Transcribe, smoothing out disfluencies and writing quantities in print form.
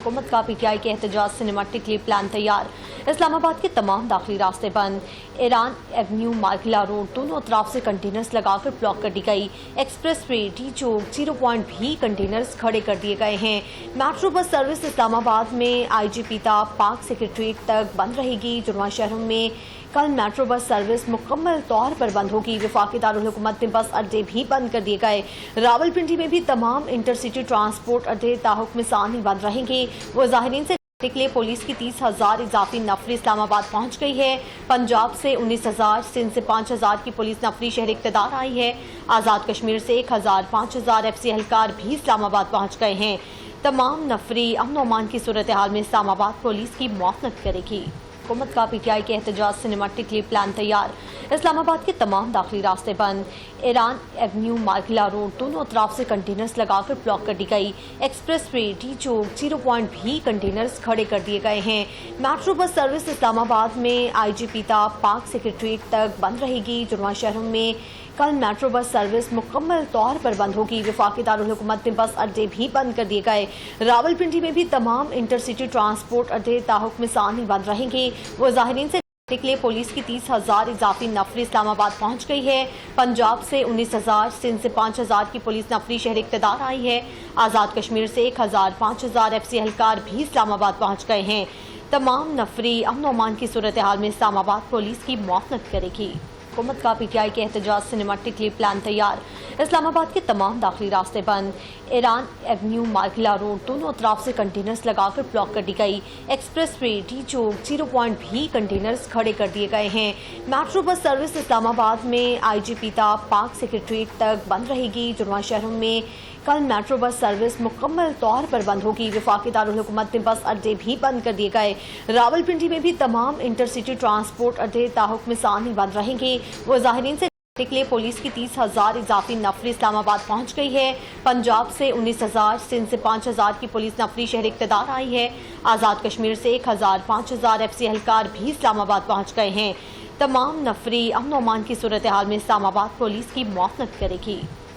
हुकूमत का पीटीआई के एहतजाज से निमटने के लिए प्लान तैयार। इस्लामाबाद के तमाम दाखिली रास्ते बंद। ईरान एवेन्यू मार्गिला रोड दोनों तरफ से कंटेनर्स लगाकर ब्लॉक कर दी गई। एक्सप्रेस वे टी चौक 0 पॉइंट भी कंटेनर्स खड़े कर दिए गए हैं। मेट्रो बस सर्विस इस्लामाबाद में IGP पाक सेक्रेटरीट तक बंद रहेगी। जुड़वा शहरों में कल मेट्रो बस सर्विस मुकम्मल तौर पर बंद होगी। वफाकी दारुल हुकूमत में बस अड्डे भी बंद कर दिए गए। रावलपिंडी में भी तमाम इंटरसिटी ट्रांसपोर्ट अड्डे ताहुक्म सानी बंद रहेंगे। मुजाहिरीन से निपटने के लिए पुलिस की 30,000 इजाफी नफरी इस्लामाबाद पहुंच गई है। पंजाब से 19,000, सिंध से 5,000 की पुलिस नफरी शहर इक़्तिदार आई है। आज़ाद कश्मीर से 1,000, 5,000 FC एहलकार भी इस्लामाबाद पहुंच गए हैं। तमाम नफरी अमन और अमान की सूरत हाल में इस्लामाबाद पुलिस की मुआवनत करेगी। हुकूमत का पीटीआई के एहतजाज से निमटने के लिए प्लान तैयार। इस्लामाबाद के तमाम दाखिली रास्ते बंद। ईरान एवेन्यू मार्गिला रोड दोनों तरफ से कंटेनर्स लगाकर ब्लॉक कर दी गई। एक्सप्रेस वे टी चौक 0 पॉइंट भी कंटेनर्स खड़े कर दिए गए हैं। मेट्रो बस सर्विस इस्लामाबाद में IGP पाक सेक्रेटरीट तक बंद रहेगी। जुड़वा शहरों में कल मेट्रो बस सर्विस मुकम्मल तौर पर बंद होगी। वफाकी दारुल हुकूमत में बस अड्डे भी बंद कर दिए गए। रावलपिंडी में भी तमाम इंटरसिटी ट्रांसपोर्ट अड्डे ताहुक्म सानी बंद रहेंगे। मुजाहिरीन से निपटने के लिए पुलिस की 30,000 इजाफी नफरी इस्लामाबाद पहुंच गई है। पंजाब से 19,000, सिंध से 5,000 की पुलिस नफरी शहर इक़्तिदार आई है। आज़ाद कश्मीर से 1,000, 5,000 FC एहलकार भी इस्लामाबाद पहुंच गए हैं। तमाम नफरी अमन और अमान की सूरत हाल में इस्लामाबाद पुलिस की मुआवनत करेगी। हुकूमत का पीटीआई के एहतजाज से निमटने के लिए प्लान तैयार। इस्लामाबाद के तमाम दाखिली रास्ते बंद। ईरान एवेन्यू मार्गिला रोड दोनों तरफ से कंटेनर्स लगाकर ब्लॉक कर दी गई। एक्सप्रेस वे टी चौक 0 पॉइंट भी कंटेनर्स खड़े कर दिए गए हैं। मेट्रो बस सर्विस इस्लामाबाद में IGP पाक सेक्रेटरीट तक बंद रहेगी। जुड़वा शहरों में कल मेट्रो बस सर्विस मुकम्मल तौर पर बंद होगी। वफाकी दारुल हुकूमत में बस अड्डे भी बंद कर दिए गए। रावलपिंडी में भी तमाम इंटरसिटी ट्रांसपोर्ट अड्डे ताहुक्म सानी बंद रहेंगे। मुजाहिरीन से निपटने के लिए पुलिस की 30,000 इजाफी नफरी इस्लामाबाद पहुंच गई है। पंजाब से 19,000, सिंध से 5,000 की पुलिस नफरी शहर इक़्तिदार आई है। आज़ाद कश्मीर से 1,000, 5,000 FC एहलकार भी इस्लामाबाद पहुंच गए हैं। तमाम नफरी अमन और अमान की सूरत हाल में इस्लामाबाद पुलिस की मुआवनत करेगी।